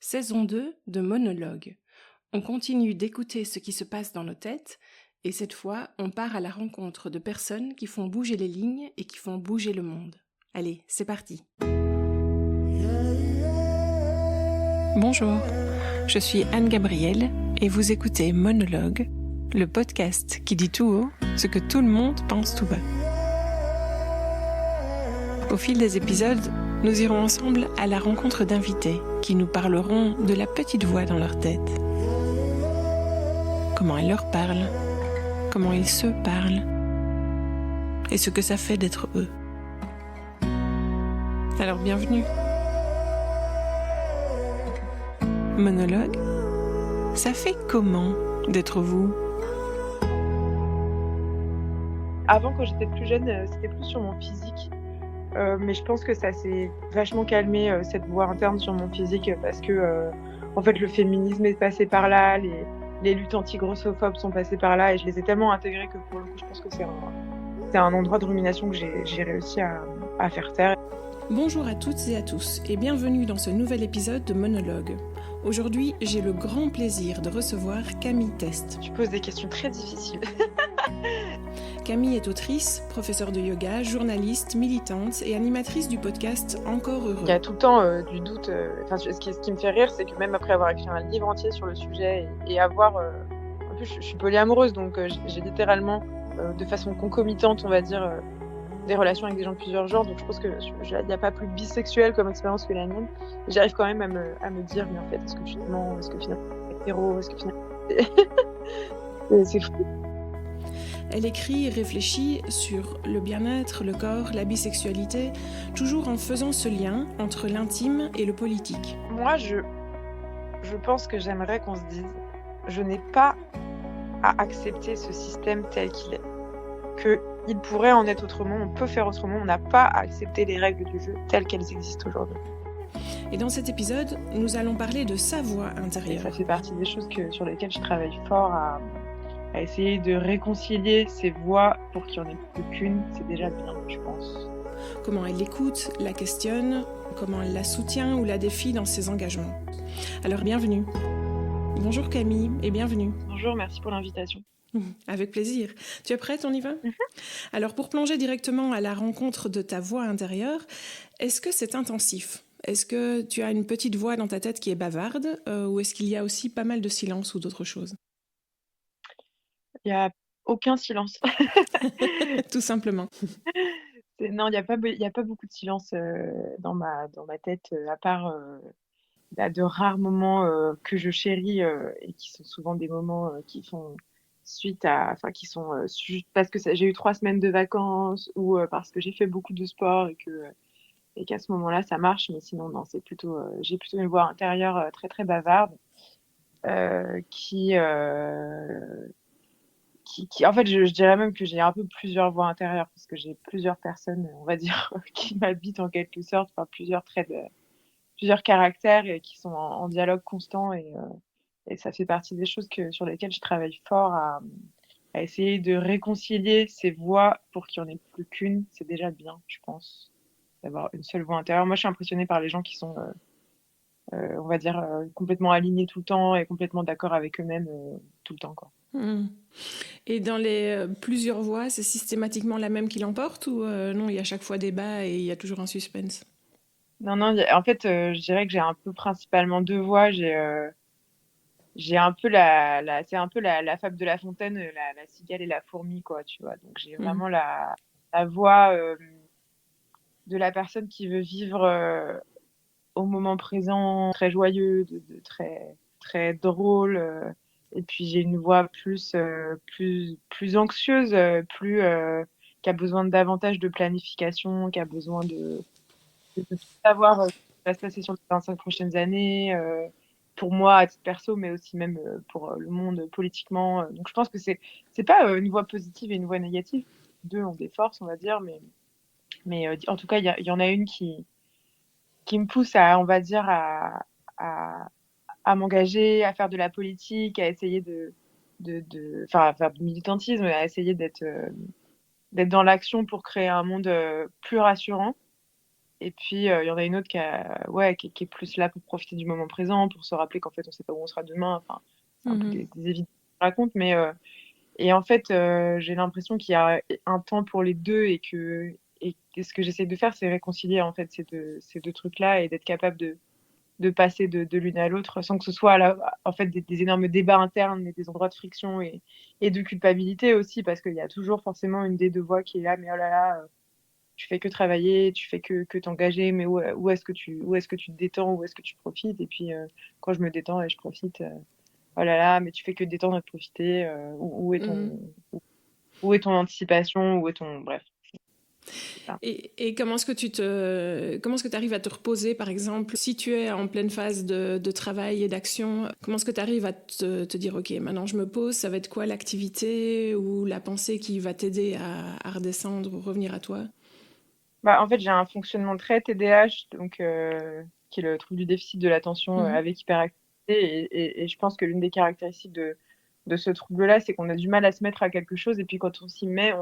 Saison 2 de Monologue. On continue d'écouter ce qui se passe dans nos têtes et cette fois, on part à la rencontre de personnes qui font bouger les lignes et qui font bouger le monde. Allez, c'est parti. Bonjour, je suis Anne-Gabrielle et vous écoutez Monologue, le podcast qui dit tout haut ce que tout le monde pense tout bas. Au fil des épisodes, nous irons ensemble à la rencontre d'invités qui nous parleront de la petite voix dans leur tête. Comment elle leur parle, comment ils se parlent et ce que ça fait d'être eux. Alors bienvenue. Monologue, ça fait comment d'être vous ? Avant, quand j'étais plus jeune, c'était plus sur mon physique. Mais je pense que ça s'est vachement calmé, cette voix interne sur mon physique, parce que, en fait, le féminisme est passé par là, les luttes anti-grossophobes sont passées par là, et je les ai tellement intégrées que pour le coup, je pense que c'est un endroit de rumination que j'ai réussi à faire taire. Bonjour à toutes et à tous et bienvenue dans ce nouvel épisode de Monologue. Aujourd'hui, j'ai le grand plaisir de recevoir Camille Test. Tu poses des questions très difficiles. Camille est autrice, professeure de yoga, journaliste, militante et animatrice du podcast Encore Heureux. Il y a tout le temps du doute. Ce qui me fait rire, c'est que même après avoir écrit un livre entier sur le sujet et avoir... en plus, je suis polyamoureuse, donc j'ai littéralement, de façon concomitante, on va dire, des relations avec des gens de plusieurs genres. Donc je pense qu'il n'y a pas plus bisexuel comme expérience que la mienne. Et j'arrive quand même à me dire, mais en fait, est-ce que finalement c'est hétéro, est-ce que finalement... c'est fou. Elle écrit et réfléchit sur le bien-être, le corps, la bisexualité, toujours en faisant ce lien entre l'intime et le politique. Moi, je pense que j'aimerais qu'on se dise, je n'ai pas à accepter ce système tel qu'il est. Qu'il pourrait en être autrement, on peut faire autrement, on n'a pas à accepter les règles du jeu telles qu'elles existent aujourd'hui. Et dans cet épisode, nous allons parler de sa voix intérieure. Et ça fait partie des choses sur lesquelles je travaille fort à essayer de réconcilier ces voix pour qu'il n'y en ait plus qu'une, c'est déjà bien, je pense. Comment elle l'écoute, la questionne, comment elle la soutient ou la défie dans ses engagements. Alors bienvenue. Bonjour Camille et bienvenue. Bonjour, merci pour l'invitation. Avec plaisir. Tu es prête, on y va ? Alors pour plonger directement à la rencontre de ta voix intérieure, est-ce que c'est intensif ? Est-ce que tu as une petite voix dans ta tête qui est bavarde ou est-ce qu'il y a aussi pas mal de silence ou d'autres choses ? Il n'y a aucun silence. Tout simplement. Non, il n'y a pas beaucoup de silence dans ma tête, à part de rares moments que je chéris et qui sont souvent des moments qui font suite à, enfin qui sont parce que j'ai eu 3 semaines de vacances ou parce que j'ai fait beaucoup de sport et qu'à ce moment-là ça marche, mais sinon non, c'est plutôt j'ai plutôt une voix intérieure très très bavarde euh, qui, euh, qui en fait je dirais même que j'ai un peu plusieurs voix intérieures parce que j'ai plusieurs personnes, on va dire, qui m'habitent en quelque sorte, enfin plusieurs caractères et qui sont en dialogue constant et ça fait partie des choses sur lesquelles je travaille fort à essayer de réconcilier ces voix pour qu'il n'y en ait plus qu'une. C'est déjà bien, je pense, d'avoir une seule voix intérieure. Moi, je suis impressionnée par les gens qui sont, on va dire, complètement alignés tout le temps et complètement d'accord avec eux-mêmes tout le temps, quoi. Et dans les plusieurs voix, c'est systématiquement la même qui l'emporte ou non, il y a à chaque fois débat et il y a toujours un suspense ? Non, non, en fait, je dirais que j'ai un peu principalement deux voix. J'ai un peu c'est un peu la fable de La Fontaine, la cigale et la fourmi, quoi, tu vois. Donc j'ai vraiment la voix de la personne qui veut vivre au moment présent, très joyeux, de très très drôle. Et puis j'ai une voix plus anxieuse, qui a besoin de davantage de planification, qui a besoin de tout savoir ce qui va se passer sur les 25 prochaines années. Pour moi à titre perso, mais aussi même pour le monde politiquement. Donc je pense que c'est pas une voix positive et une voix négative. Deux ont des forces, on va dire, mais en tout cas, il y en a une qui me pousse à, on va dire, à, à m'engager, à faire de la politique, à essayer enfin, à faire du militantisme, à essayer d'être dans l'action pour créer un monde plus rassurant. Et puis, il y en a une autre qui est plus là pour profiter du moment présent, pour se rappeler qu'en fait, on sait pas où on sera demain. Enfin, c'est un peu Mhm. des évidences que je raconte, mais et en fait, j'ai l'impression qu'il y a un temps pour les deux et ce que j'essaie de faire, c'est réconcilier en fait ces deux trucs-là et d'être capable de passer de l'une à l'autre sans que ce soit en fait des énormes débats internes, mais des endroits de friction et de culpabilité aussi, parce qu'il y a toujours forcément une des deux voix qui est là, mais oh là là, tu fais que travailler, tu fais que t'engager, mais où est-ce que tu te détends, où est-ce que tu profites? Et puis quand je me détends et je profite, oh là là, mais tu fais que te détendre et de profiter, Mhm. où est ton anticipation, où est ton, bref, c'est ça. Et comment est-ce que tu arrives à te reposer, par exemple, si tu es en pleine phase de travail et d'action, comment est-ce que tu arrives à te dire, OK, maintenant je me pose, ça va être quoi l'activité ou la pensée qui va t'aider à redescendre ou revenir à toi? Bah, en fait, j'ai un fonctionnement très TDAH, donc qui est le trouble du déficit de l'attention Mhm. avec hyperactivité, et je pense que l'une des caractéristiques de ce trouble-là, c'est qu'on a du mal à se mettre à quelque chose, et puis quand on s'y met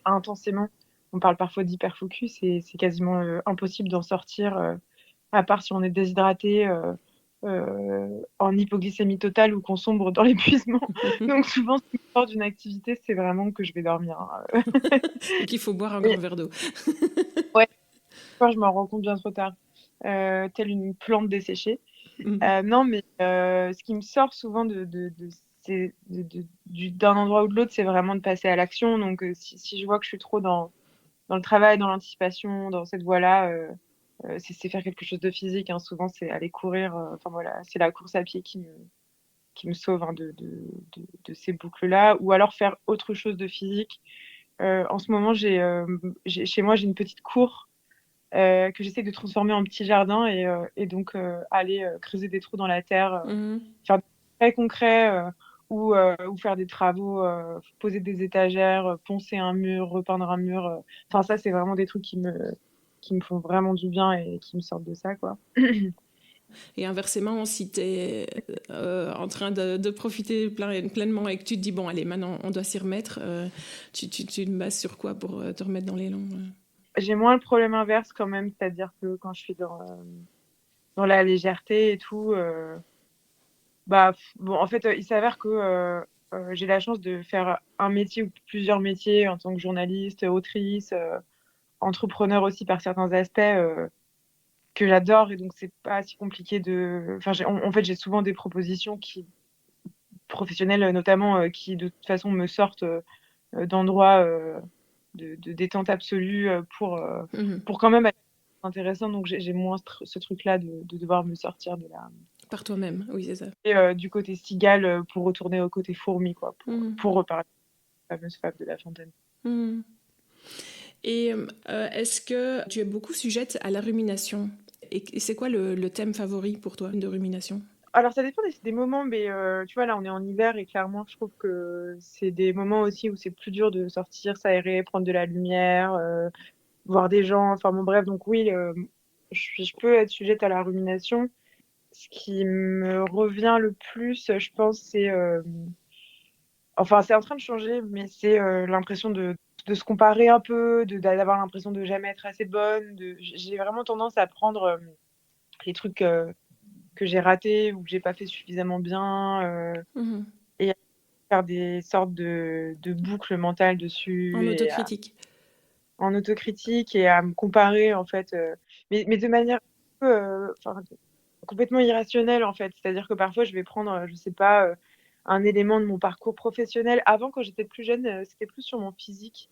intensément. On parle parfois d'hyperfocus, et c'est quasiment impossible d'en sortir, à part si on est déshydraté, en hypoglycémie totale ou qu'on sombre dans l'épuisement. Donc souvent, ce qui me sort d'une activité, c'est vraiment que je vais dormir, hein. Et qu'il faut boire un grand Et verre d'eau. ouais, parfois, je m'en rends compte bien trop tard, telle une plante desséchée. Mhm. Non, mais ce qui me sort souvent d'un endroit ou de l'autre, c'est vraiment de passer à l'action. Donc, si je vois que je suis trop dans le travail, dans l'anticipation, dans cette voie-là, c'est faire quelque chose de physique, hein. Souvent, c'est aller courir. Enfin, voilà, c'est la course à pied qui me sauve, hein, de ces boucles-là. Ou alors faire autre chose de physique. En ce moment, chez moi, j'ai une petite cour que j'essaie de transformer en petit jardin et donc aller creuser des trous dans la terre, Mhm. faire des trucs très concrets, ou faire des travaux, poser des étagères, poncer un mur, repeindre un mur. Enfin, ça, c'est vraiment des trucs qui me font vraiment du bien et qui me sortent de ça, quoi. Et inversement, si tu es en train de profiter pleinement et que tu te dis, bon, allez, maintenant on doit s'y remettre, tu te bases sur quoi pour te remettre dans l'élan? J'ai moins le problème inverse quand même, c'est-à-dire que quand je suis dans la légèreté et tout, bah, bon, en fait, il s'avère que j'ai la chance de faire un métier ou plusieurs métiers en tant que journaliste, autrice, entrepreneur aussi par certains aspects, que j'adore, et donc c'est pas si compliqué Enfin, en fait, j'ai souvent des propositions professionnelles, notamment, qui de toute façon me sortent d'endroits de détente absolue, Mhm. pour quand même être intéressant. Donc j'ai moins ce truc-là de devoir me sortir Par toi-même, oui, c'est ça. du côté cigale, pour retourner au côté fourmi, quoi, Mhm. pour reparler de la fameuse fable de La Fontaine. Mhm. Et est-ce que tu es beaucoup sujette à la rumination? Et c'est quoi le thème favori pour toi de rumination? Alors ça dépend des moments, mais tu vois, là, on est en hiver et clairement, je trouve que c'est des moments aussi où c'est plus dur de sortir, s'aérer, prendre de la lumière, voir des gens, enfin bon, bref, donc oui, je peux être sujette à la rumination. Ce qui me revient le plus, je pense, enfin, c'est en train de changer, mais c'est l'impression de se comparer un peu, d'avoir l'impression de jamais être assez bonne. J'ai vraiment tendance à prendre les trucs que j'ai ratés ou que j'ai pas fait suffisamment bien, Mhm. et à faire des sortes de boucles mentales En dessus, autocritique. en autocritique, et à me comparer, en fait, mais de manière un peu, enfin, complètement irrationnelle, en fait. C'est-à-dire que parfois, je vais prendre, je sais pas, un élément de mon parcours professionnel. Avant, quand j'étais plus jeune, c'était plus sur mon physique.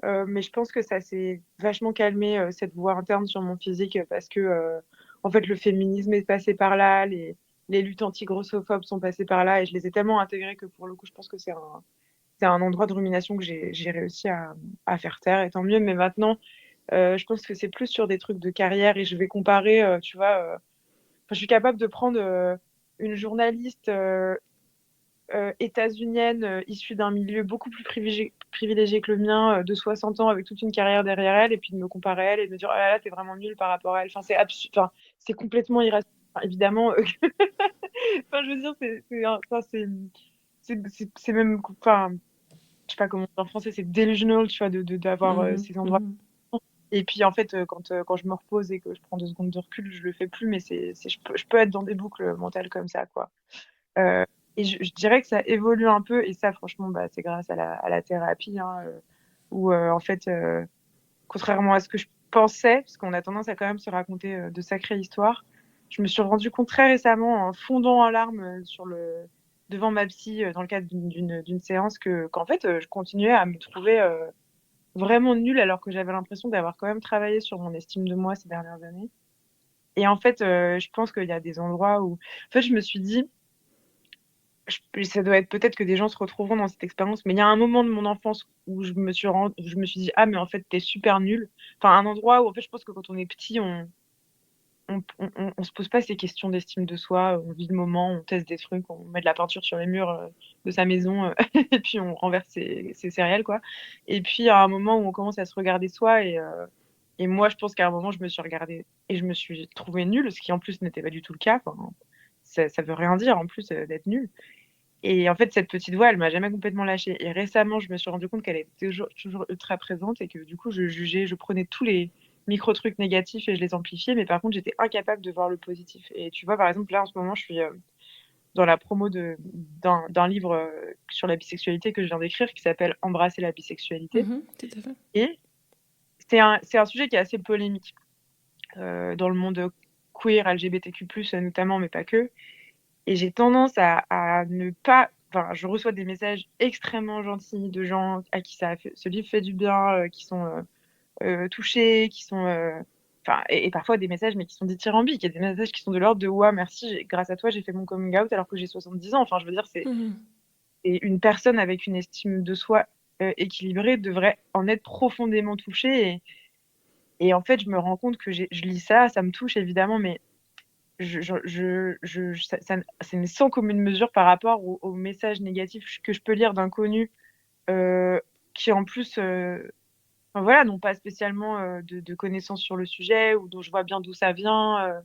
Mais je pense que ça s'est vachement calmé, cette voix interne sur mon physique, parce que, en fait, le féminisme est passé par là, les luttes anti-grossophobes sont passées par là, et je les ai tellement intégrées que pour le coup, je pense que c'est un endroit de rumination que j'ai réussi à faire taire, et tant mieux. Mais maintenant, je pense que c'est plus sur des trucs de carrière, et je vais comparer, tu vois, enfin, je suis capable de prendre une journaliste états-unienne, issue d'un milieu beaucoup plus privilégié que le mien, de 60 ans, avec toute une carrière derrière elle, et puis de me comparer à elle et de me dire, oh là là, t'es vraiment nulle par rapport à elle. Enfin, enfin, c'est complètement irrationnel. Enfin, évidemment, enfin, je veux dire, enfin, c'est même, enfin, je sais pas comment dire en français, c'est delusional, tu vois, d'avoir Mhm. ces endroits. Mhm. Et puis en fait, quand je me repose et que je prends 2 secondes de recul, je le fais plus, mais je peux être dans des boucles mentales comme ça, quoi. Euh, et je dirais que ça évolue un peu, et ça, franchement, bah, c'est grâce à la thérapie, hein, où en fait, contrairement à ce que je pensais, parce qu'on a tendance à quand même se raconter de sacrées histoires, je me suis rendu compte très récemment, en fondant en larmes devant ma psy, dans le cadre d'une séance, qu'en fait, je continuais à me trouver vraiment nulle, alors que j'avais l'impression d'avoir quand même travaillé sur mon estime de moi ces dernières années. Et en fait, je pense qu'il y a des endroits où, en fait, je me suis dit, ça doit être peut-être que des gens se retrouveront dans cette expérience, mais il y a un moment de mon enfance où je me suis dit, ah, mais en fait, t'es super nulle. Enfin, un endroit où, en fait, je pense que quand on est petit, on se pose pas ces questions d'estime de soi, on vit le moment, on teste des trucs, on met de la peinture sur les murs de sa maison, et puis on renverse ses céréales, quoi. Et puis, à un moment où on commence à se regarder soi, et moi, je pense qu'à un moment, je me suis regardée et je me suis trouvée nulle, ce qui en plus n'était pas du tout le cas. Enfin, ça veut rien dire en plus d'être nulle. Et en fait, cette petite voix, elle m'a jamais complètement lâchée. Et récemment, je me suis rendu compte qu'elle était toujours ultra présente, et que du coup, je prenais tous les micro-trucs négatifs et je les amplifiais, mais par contre, j'étais incapable de voir le positif. Et tu vois, par exemple, là, en ce moment, je suis dans la promo d'un livre sur la bisexualité que je viens d'écrire, qui s'appelle Embrasser la bisexualité. Mhm, tout à fait. Et c'est un sujet qui est assez polémique dans le monde queer, LGBTQ+, notamment, mais pas que. Et j'ai tendance à ne pas. Enfin, je reçois des messages extrêmement gentils de gens à qui ce livre fait du bien, qui sont touchés, qui sont. Enfin, et parfois des messages, mais qui sont dithyrambiques. Il y a des messages qui sont de l'ordre de ouah, merci, grâce à toi, j'ai fait mon coming out alors que j'ai 70 ans. Enfin, je veux dire, Mhm. et une personne avec une estime de soi équilibrée devrait en être profondément touchée. Et en fait, je me rends compte que je lis ça, ça me touche évidemment, mais c'est une sans commune mesure par rapport aux messages négatifs que je peux lire d'inconnus qui en plus enfin, voilà, n'ont pas spécialement de connaissances sur le sujet, ou dont je vois bien d'où ça vient,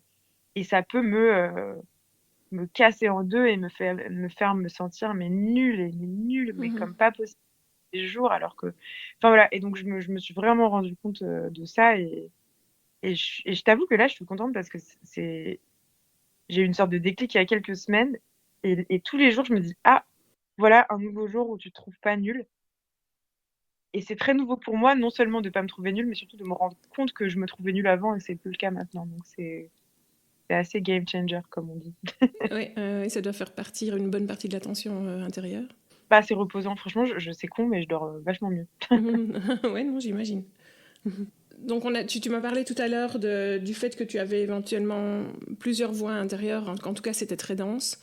et ça peut me casser en deux et me faire me sentir mais nulle, mais Mhm. comme pas possible des jours, alors que enfin voilà. Et donc je me suis vraiment rendu compte de ça, et je t'avoue que là je suis contente parce que c'est j'ai eu une sorte de déclic il y a quelques semaines, et tous les jours, je me dis, ah, voilà un nouveau jour où tu te trouves pas nul. Et c'est très nouveau pour moi, non seulement de pas me trouver nulle, mais surtout de me rendre compte que je me trouvais nulle avant et c'est plus le cas maintenant. Donc c'est assez game changer, comme on dit. Oui, ça doit faire partir une bonne partie de la tension intérieure. Pas assez reposant. Franchement, c'est con, mais je dors vachement mieux. Mhm. Ouais, non, j'imagine. Donc, tu m'as parlé tout à l'heure du fait que tu avais éventuellement plusieurs voix intérieures, en tout cas c'était très dense.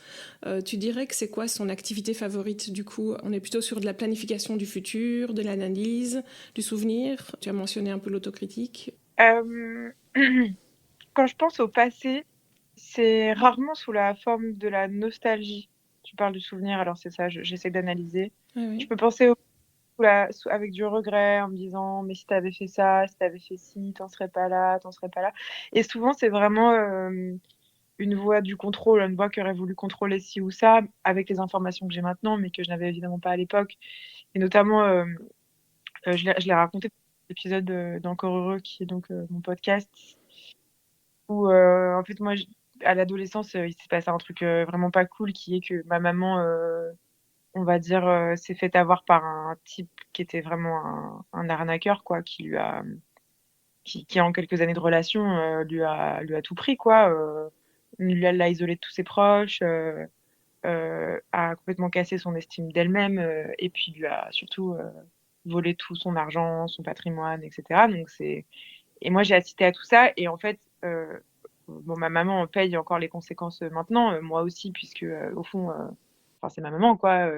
Tu dirais que c'est quoi son activité favorite du coup? On est plutôt sur de la planification du futur, de l'analyse, du souvenir. Tu as mentionné un peu l'autocritique. Euh, Quand je pense au passé, c'est rarement sous la forme de la nostalgie. Tu parles du souvenir, alors c'est ça, j'essaie d'analyser. Oui, Je oui. peux penser avec du regret, en me disant, mais si t'avais fait ça, si t'avais fait ci, t'en serais pas là, t'en serais pas là. Et souvent, c'est vraiment une voie du contrôle, une voie qui aurait voulu contrôler ci ou ça, avec les informations que j'ai maintenant, mais que je n'avais évidemment pas à l'époque. Et notamment, je l'ai raconté dans l'épisode d'Encore Heureux, qui est donc mon podcast, où en fait, moi, à l'adolescence, il s'est passé un truc vraiment pas cool, qui est que ma maman on va dire, s'est fait avoir par un type qui était vraiment un arnaqueur, quoi, qui en quelques années de relation, lui a tout pris, quoi. L'a isolé de tous ses proches, a complètement cassé son estime d'elle-même, et puis lui a surtout volé tout son argent, son patrimoine, etc. Et moi, j'ai assisté à tout ça, et en fait, bon, ma maman paye encore les conséquences maintenant, moi aussi, puisque au fond, enfin, c'est ma maman, quoi.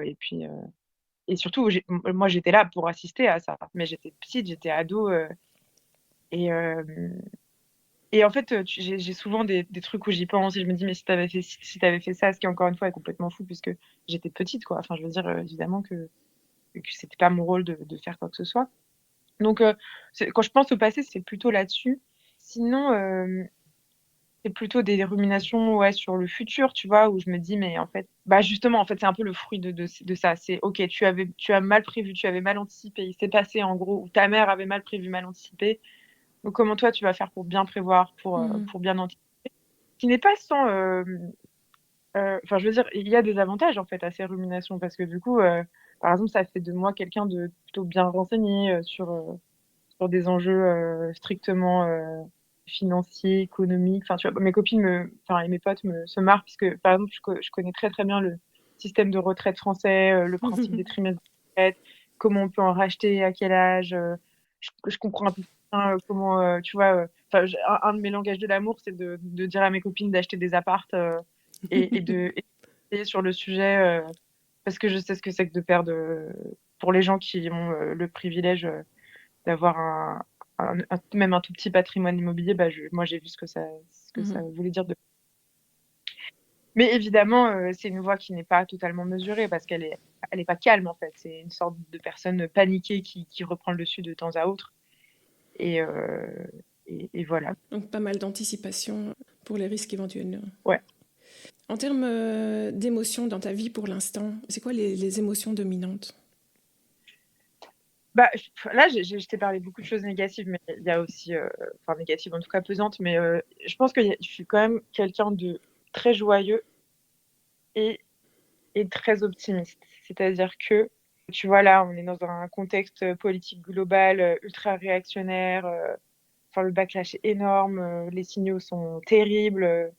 Et surtout, moi, j'étais là pour assister à ça. Mais j'étais petite, j'étais ado. Et, euh, et en fait, j'ai souvent des trucs où j'y pense et je me dis, mais si t'avais fait ça, ce qui encore une fois est complètement fou puisque j'étais petite, quoi. Enfin, je veux dire, évidemment que c'était pas mon rôle de faire quoi que ce soit. Donc, quand je pense au passé, c'est plutôt là-dessus. Sinon, c'est plutôt des ruminations, ouais, sur le futur, tu vois, où je me dis, mais en fait, bah justement, en fait, c'est un peu le fruit de ça. C'est, ok, tu as mal prévu, tu avais mal anticipé, il s'est passé en gros, ou ta mère avait mal prévu, mal anticipé. Donc, comment toi, tu vas faire pour bien prévoir, Mhm. pour bien anticiper. Qui n'est pas sans... Enfin, je veux dire, il y a des avantages, en fait, à ces ruminations, parce que du coup, par exemple, ça fait de moi quelqu'un de plutôt bien renseigné sur des enjeux strictement financiers, économiques. Enfin, tu vois, mes copines enfin, et mes potes se marrent, puisque, par exemple, je connais très, très bien le système de retraite français, le principe des trimestres de retraite, comment on peut en racheter, à quel âge. Je comprends un peu bien, comment, tu vois, enfin, un de mes langages de l'amour, c'est de dire à mes copines d'acheter des appartes et de sur le sujet, parce que je sais ce que c'est que de perdre, pour les gens qui ont le privilège d'avoir même un tout petit patrimoine immobilier, bah, moi j'ai vu ce que ça Mhm. voulait dire. Mais évidemment, c'est une voix qui n'est pas totalement mesurée parce elle est pas calme en fait. C'est une sorte de personne paniquée qui reprend le dessus de temps à autre. Et, voilà. Donc pas mal d'anticipation pour les risques éventuels. Ouais. En termes d'émotions dans ta vie pour l'instant, c'est quoi les émotions dominantes? Bah, là, je t'ai parlé beaucoup de choses négatives, mais il y a aussi, enfin négatives en tout cas pesantes, mais je pense que je suis quand même quelqu'un de très joyeux et, très optimiste. C'est-à-dire que, tu vois, là, on est dans un contexte politique global ultra réactionnaire. Enfin, le backlash est énorme, les signaux sont terribles,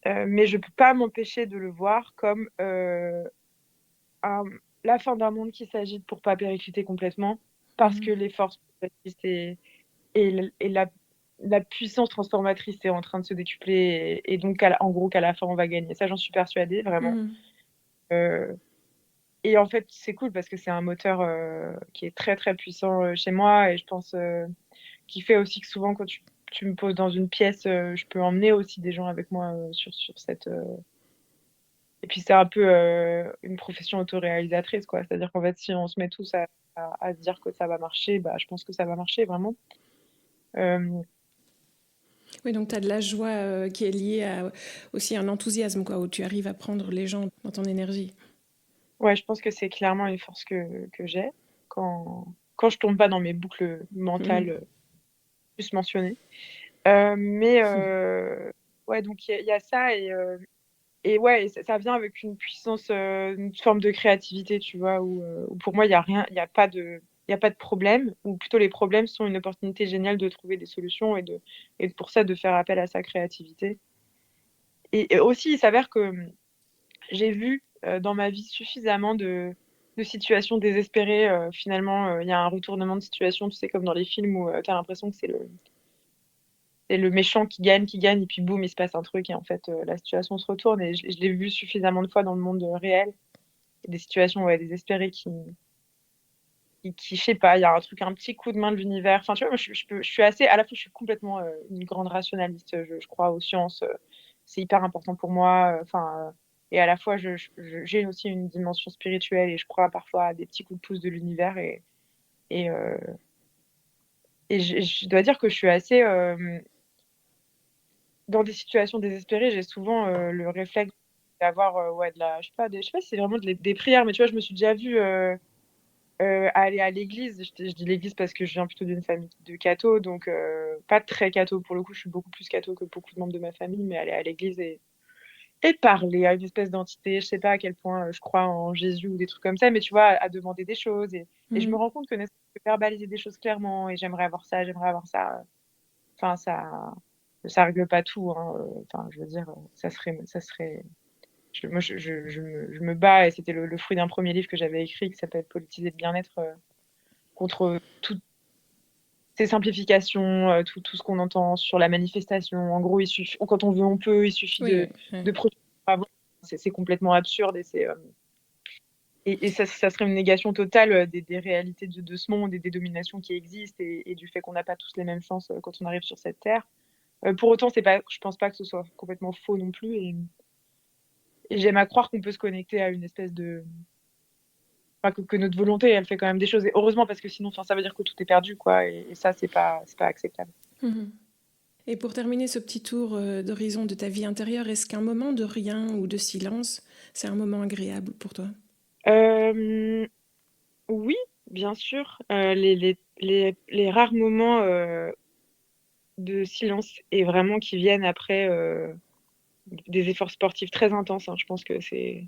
mais je peux pas m'empêcher de le voir comme un- la fin d'un monde qui s'agite pour pas péricliter complètement, parce que Mhm. les forces progressistes et la puissance transformatrice est en train de se décupler, et donc en gros qu'à la fin on va gagner. Ça, j'en suis persuadée, vraiment. Mhm. Euh, et en fait, c'est cool parce que c'est un moteur qui est très très puissant chez moi, et je pense qui fait aussi que souvent quand tu me poses dans une pièce, je peux emmener aussi des gens avec moi sur cette. Et puis c'est un peu une profession autoréalisatrice, quoi. C'est-à-dire qu'en fait, si on se met tous à se dire que ça va marcher, bah, je pense que ça va marcher vraiment. Euh, Oui, donc tu as de la joie qui est liée à aussi un enthousiasme, quoi, où tu arrives à prendre les gens dans ton énergie. ouais, je pense que c'est clairement une force que j'ai quand je tombe pas dans mes boucles mentales Mhm. plus mentionnées. Mais ouais, donc il y a ça, et ouais, et ça vient avec une puissance, une forme de créativité, tu vois, où pour moi, il y a rien, il y a pas de problème, ou plutôt les problèmes sont une opportunité géniale de trouver des solutions et pour ça, de faire appel à sa créativité. Et aussi, il s'avère que j'ai vu dans ma vie suffisamment de situations désespérées. Finalement, il y a un retournement de situation, tu sais, comme dans les films où tu as l'impression que c'est le méchant qui gagne, et puis boum, il se passe un truc, et en fait, la situation se retourne. Et je l'ai vu suffisamment de fois dans le monde réel, des situations ouais, désespérées je sais pas, il y a un truc, un petit coup de main de l'univers. Enfin, tu vois, moi, je suis assez, à la fois, je suis complètement une grande rationaliste. Je crois aux sciences, c'est hyper important pour moi. Enfin, et à la fois, j'ai aussi une dimension spirituelle, et je crois parfois à des petits coups de pouce de l'univers. Et, euh, et je dois dire que je suis assez, dans des situations désespérées, j'ai souvent le réflexe d'avoir ouais, je sais pas si c'est vraiment des prières, mais tu vois, je me suis déjà vue aller à l'église. Je dis l'église parce que je viens plutôt d'une famille de cathos, donc pas très catho pour le coup, je suis beaucoup plus catho que beaucoup de membres de ma famille, mais aller à l'église et parler à une espèce d'entité, je sais pas à quel point je crois en Jésus ou des trucs comme ça, mais tu vois, à demander des choses, et je me Mhm. rends compte que verbaliser des choses clairement, et j'aimerais avoir ça, enfin, ça règle pas tout, hein, enfin, je veux dire, ça serait, moi, je me bats, et c'était le fruit d'un premier livre que j'avais écrit qui s'appelle Politiser le bien-être, contre toutes ces simplifications, tout ce qu'on entend sur la manifestation. En gros, il suffit, quand on veut, on peut, il suffit Oui, oui, de oui. produire. C'est complètement absurde, et ça serait une négation totale des réalités de ce monde et des dominations qui existent, et du fait qu'on n'a pas tous les mêmes chances quand on arrive sur cette terre. Pour autant, je pense pas que ce soit complètement faux non plus, et j'aime à croire qu'on peut se connecter à une espèce de, enfin, que notre volonté, elle fait quand même des choses. Et heureusement, parce que sinon, enfin, ça veut dire que tout est perdu, quoi. Et ça, c'est pas acceptable. Mhm. Et pour terminer ce petit tour d'horizon de ta vie intérieure, est-ce qu'un moment de rien ou de silence, c'est un moment agréable pour toi? Euh, oui, bien sûr. Les rares moments de silence et vraiment qui viennent après des efforts sportifs très intenses. Hein. Je pense que c'est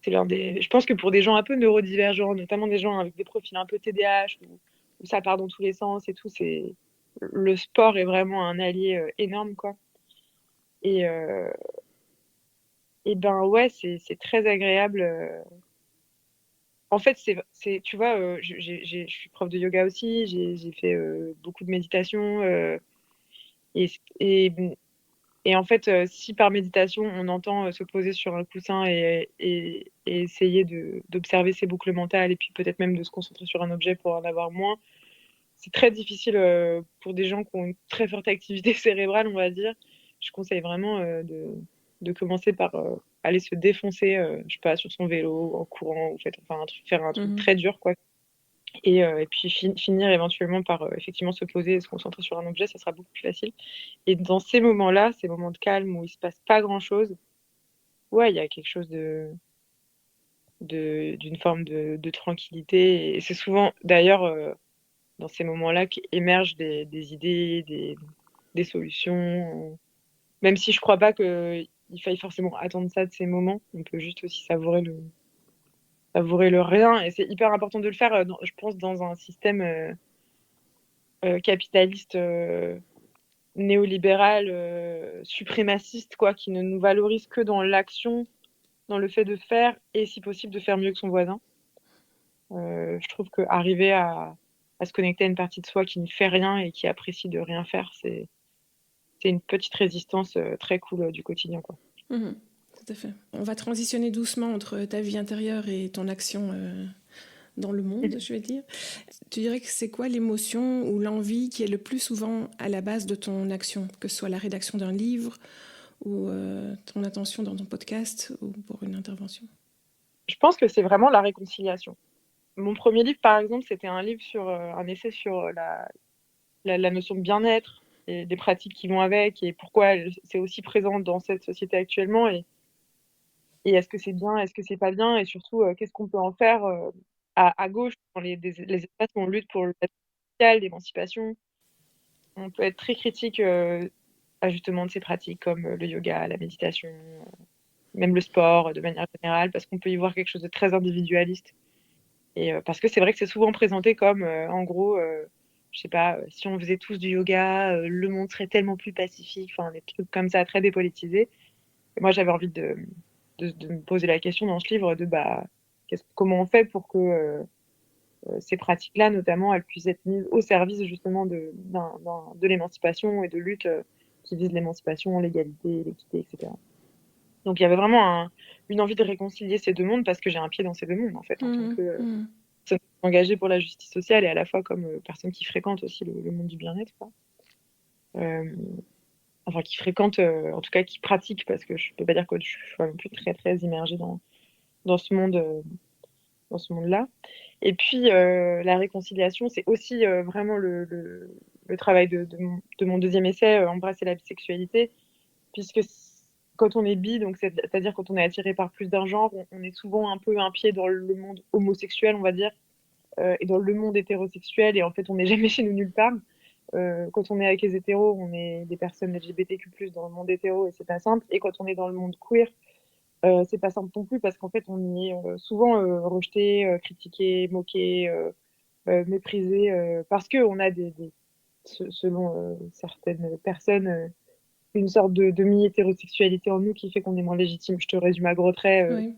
l'un des. Je pense que pour des gens un peu neurodivergents, notamment des gens avec des profils un peu TDAH où ça part dans tous les sens et tout, le sport est vraiment un allié énorme, quoi. Et, euh, et ben ouais, c'est très agréable. En fait, tu vois, je suis prof de yoga aussi, j'ai fait beaucoup de méditation. Et, et, et en fait, si par méditation, on entend se poser sur un coussin et essayer d'observer ses boucles mentales et puis peut-être même de se concentrer sur un objet pour en avoir moins, c'est très difficile pour des gens qui ont une très forte activité cérébrale, on va dire. Je conseille vraiment de commencer par aller se défoncer, je sais pas, sur son vélo, en courant, ou enfin, faire un truc Mhm. très dur, quoi. Et puis finir éventuellement par effectivement se poser et se concentrer sur un objet, ça sera beaucoup plus facile. Et dans ces moments-là, ces moments de calme où il se passe pas grand-chose, ouais, il y a quelque chose d'une forme de tranquillité. Et c'est souvent, d'ailleurs, dans ces moments-là qu'émergent des idées, des solutions. Même si je crois pas qu'il faille forcément attendre ça de ces moments, on peut juste aussi savourer le rien. Et c'est hyper important de le faire, je pense, dans un système capitaliste néolibéral, suprémaciste, quoi, qui ne nous valorise que dans l'action, dans le fait de faire et si possible de faire mieux que son voisin. Je trouve qu'arriver à se connecter à une partie de soi qui ne fait rien et qui apprécie de rien faire, c'est une petite résistance très cool du quotidien, quoi. Mhm. Tout à fait. On va transitionner doucement entre ta vie intérieure et ton action dans le monde, je vais dire. Tu dirais que c'est quoi l'émotion ou l'envie qui est le plus souvent à la base de ton action, que ce soit la rédaction d'un livre ou ton attention dans ton podcast ou pour une intervention? Je pense que c'est vraiment la réconciliation. Mon premier livre, par exemple, c'était un livre sur un essai sur la notion de bien-être et des pratiques qui vont avec et pourquoi c'est aussi présent dans cette société actuellement et est-ce que c'est bien, est-ce que c'est pas bien et surtout qu'est-ce qu'on peut en faire à gauche dans les espaces où on lutte pour le social, l'émancipation. On peut être très critique à justement de ces pratiques comme le yoga, la méditation, même le sport de manière générale parce qu'on peut y voir quelque chose de très individualiste. Et parce que c'est vrai que c'est souvent présenté comme, en gros, je sais pas, si on faisait tous du yoga, le monde serait tellement plus pacifique, enfin des trucs comme ça très dépolitisés. Et moi, j'avais envie de me poser la question dans ce livre de bah, comment on fait pour que ces pratiques-là, notamment, elles puissent être mises au service justement de l'émancipation et de lutte qui visent l'émancipation, l'égalité, l'équité, etc. Donc il y avait vraiment une envie de réconcilier ces deux mondes parce que j'ai un pied dans ces deux mondes en fait en tant Mmh, que mmh. personne engagée pour la justice sociale et à la fois comme personne qui fréquente aussi le monde du bien-être, quoi. Euh, enfin qui fréquente, en tout cas qui pratique parce que je peux pas dire que je sois non plus très très immergée dans ce monde, dans ce monde-là. Et puis la réconciliation, c'est aussi vraiment le travail de mon deuxième essai, Embrasser la bisexualité, puisque quand on est bi, donc c'est-à-dire quand on est attiré par plus d'un genre, on est souvent un peu un pied dans le monde homosexuel, on va dire, et dans le monde hétérosexuel, et en fait, on n'est jamais chez nous nulle part. Quand on est avec les hétéros, on est des personnes LGBTQ+, dans le monde hétéro, et c'est pas simple. Et quand on est dans le monde queer, c'est pas simple non plus, parce qu'en fait, on y est souvent rejeté, critiqué, moqué, méprisé, parce qu'on a selon certaines personnes, une sorte de mi-hétérosexualité en nous qui fait qu'on est moins légitime. Je te résume à gros traits. Oui.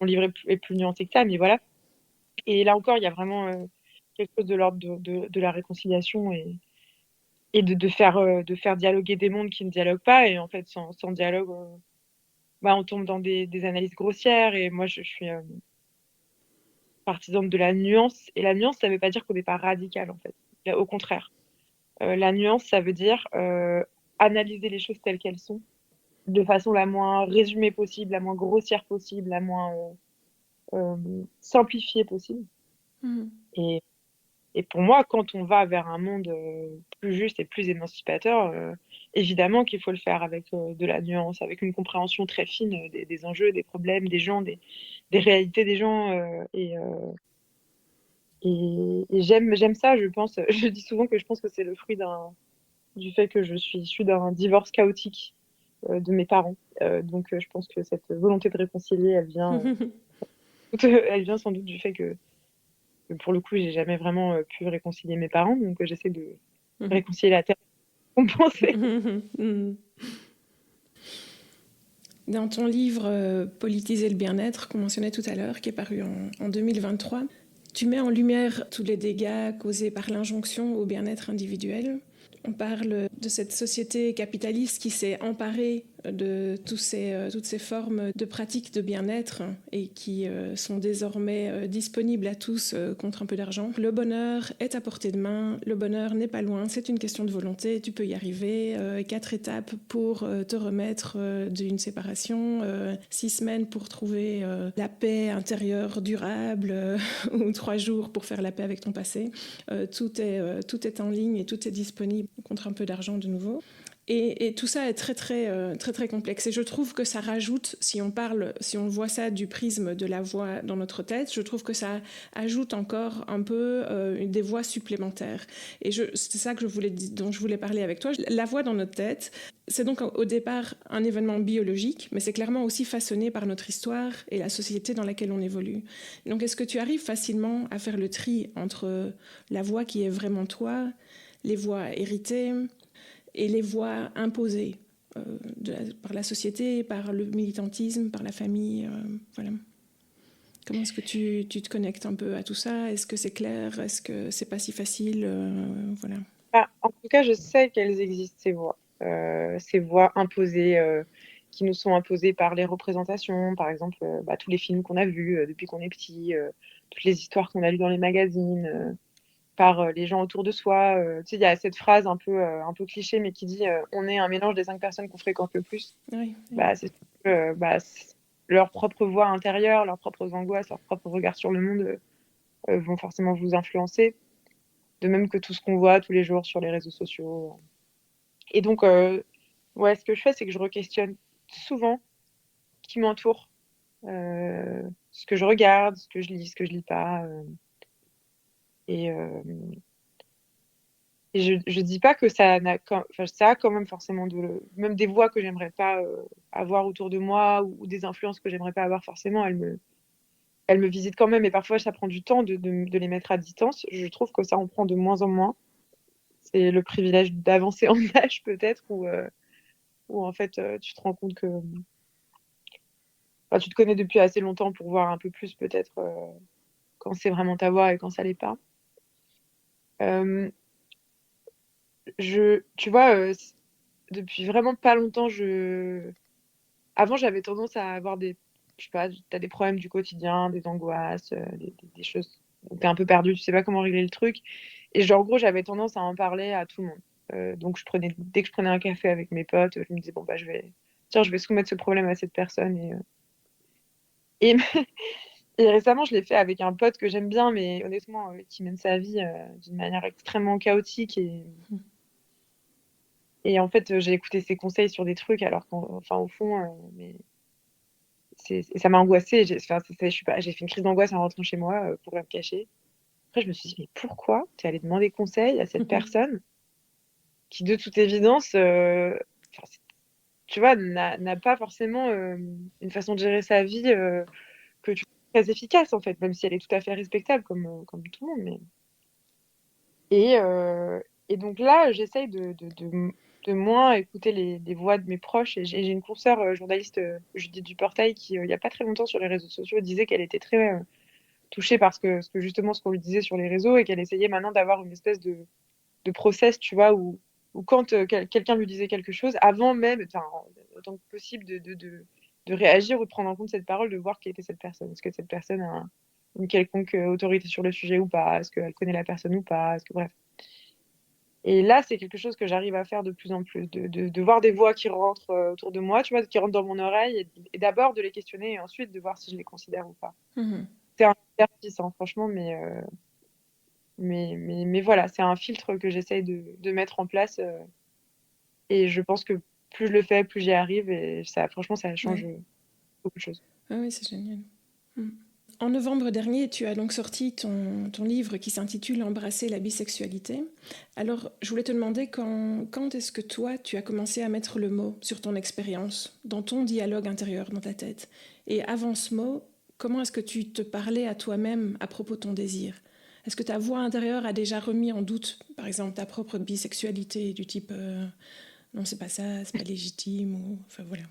Mon livre est plus nuancé que ça, mais voilà. Et là encore, il y a vraiment quelque chose de l'ordre de la réconciliation et de faire dialoguer des mondes qui ne dialoguent pas. Et en fait, sans dialogue, on tombe dans des analyses grossières. Et moi, je suis partisane de la nuance. Et la nuance, ça ne veut pas dire qu'on n'est pas radical, en fait. Au contraire. La nuance, ça veut dire analyser les choses telles qu'elles sont de façon la moins résumée possible, la moins grossière possible, la moins simplifiée possible. Mmh. Et, et pour moi, quand on va vers un monde plus juste et plus émancipateur, évidemment qu'il faut le faire avec de la nuance, avec une compréhension très fine des enjeux, des problèmes, des gens, des réalités des gens. Et j'aime ça, je pense. Je dis souvent que je pense que c'est le fruit du fait que je suis issue d'un divorce chaotique de mes parents. Donc, je pense que cette volonté de réconcilier, elle vient sans doute du fait que pour le coup, j'ai jamais vraiment pu réconcilier mes parents. Donc, j'essaie de réconcilier la terre pour compenser. Dans ton livre Politiser le bien-être, qu'on mentionnait tout à l'heure, qui est paru en 2023, tu mets en lumière tous les dégâts causés par l'injonction au bien-être individuel. On parle de cette société capitaliste qui s'est emparée de toutes ces formes de pratiques de bien-être et qui sont désormais disponibles à tous contre un peu d'argent. Le bonheur est à portée de main, le bonheur n'est pas loin, c'est une question de volonté, tu peux y arriver. 4 étapes pour te remettre d'une séparation, 6 semaines pour trouver la paix intérieure durable ou 3 jours pour faire la paix avec ton passé. Tout est en ligne et tout est disponible contre un peu d'argent de nouveau. Et tout ça est très complexe. Et je trouve que ça rajoute, si on voit ça du prisme de la voix dans notre tête, je trouve que ça ajoute encore un peu des voix supplémentaires. Et c'est ça dont je voulais parler avec toi. La voix dans notre tête, c'est donc au départ un événement biologique, mais c'est clairement aussi façonné par notre histoire et la société dans laquelle on évolue. Donc est-ce que tu arrives facilement à faire le tri entre la voix qui est vraiment toi, les voix héritées et les voix imposées par la société, par le militantisme, par la famille, voilà. Comment est-ce que tu te connectes un peu à tout ça? Est-ce que c'est clair? Est-ce que c'est pas si facile? Voilà. Bah, en tout cas, je sais qu'elles existent, ces voix imposées, qui nous sont imposées par les représentations, par exemple, bah, tous les films qu'on a vus depuis qu'on est petit, toutes les histoires qu'on a lues dans les magazines, par les gens autour de soi. Tu sais, il y a cette phrase un peu cliché, mais qui dit on est un mélange des 5 personnes qu'on fréquente le plus. Oui, oui. Bah, c'est sûr que, leur propre voix intérieure, leurs propres angoisses, leur propre regard sur le monde vont forcément vous influencer. De même que tout ce qu'on voit tous les jours sur les réseaux sociaux. Et donc, ouais, ce que je fais, c'est que je re-questionne souvent qui m'entoure, ce que je regarde, ce que je lis, ce que je lis pas. Et, euh, et je dis pas que enfin, ça a quand même forcément même des voix que j'aimerais pas avoir autour de moi ou des influences que j'aimerais pas avoir forcément, elles me visitent quand même. Et parfois, ça prend du temps de les mettre à distance. Je trouve que ça en prend de moins en moins. C'est le privilège d'avancer en âge peut-être, où en fait, tu te rends compte que enfin, tu te connais depuis assez longtemps pour voir un peu plus peut-être quand c'est vraiment ta voix et quand ça l'est pas. Euh, tu vois, depuis vraiment pas longtemps, avant j'avais tendance à avoir je sais pas, t'as des problèmes du quotidien, des angoisses, des choses où t'es un peu perdu, tu sais pas comment régler le truc. Et genre, en gros, j'avais tendance à en parler à tout le monde. Donc dès que je prenais un café avec mes potes, je me disais bon bah je vais soumettre ce problème à cette personne et Et récemment, je l'ai fait avec un pote que j'aime bien, mais honnêtement, qui mène sa vie d'une manière extrêmement chaotique. Et en fait, j'ai écouté ses conseils sur des trucs, alors qu'enfin, au fond, mais et ça m'a angoissée. Enfin, je suis pas, j'ai fait une crise d'angoisse en rentrant chez moi, pour rien me cacher. Après, je me suis dit, mais pourquoi tu es allé demander conseil à cette personne qui, de toute évidence, enfin, tu vois, n'a pas forcément une façon de gérer sa vie que tu trouves très efficace, en fait, même si elle est tout à fait respectable comme tout le monde. Et, euh, et donc là, j'essaye de moins écouter les voix de mes proches. Et j'ai une consoeur journaliste, Judith Duportail, qui, il n'y a pas très longtemps sur les réseaux sociaux, disait qu'elle était très touchée parce que, justement ce qu'on lui disait sur les réseaux et qu'elle essayait maintenant d'avoir une espèce de process, tu vois, où quand quelqu'un lui disait quelque chose, avant même, enfin, autant que possible, de réagir ou de prendre en compte cette parole, de voir qui était cette personne. Est-ce que cette personne a une quelconque autorité sur le sujet ou pas? Est-ce qu'elle connaît la personne ou pas? Est-ce que bref. Et là, c'est quelque chose que j'arrive à faire de plus en plus, de voir des voix qui rentrent autour de moi, tu vois, qui rentrent dans mon oreille, et d'abord de les questionner et ensuite de voir si je les considère ou pas. C'est un exercice, hein, franchement, mais voilà, c'est un filtre que j'essaye de mettre en place, et je pense que plus je le fais, plus j'y arrive, et ça, franchement, ça change Ouais. beaucoup de choses. Ah oui, c'est génial. En novembre dernier, tu as donc sorti ton livre qui s'intitule Embrasser la bisexualité. Alors, je voulais te demander quand est-ce que toi, tu as commencé à mettre le mot sur ton expérience, dans ton dialogue intérieur, dans ta tête. Et avant ce mot, comment est-ce que tu te parlais à toi-même à propos de ton désir? Est-ce que ta voix intérieure a déjà remis en doute, par exemple, ta propre bisexualité, du type non, c'est pas ça, c'est pas légitime, ou enfin voilà.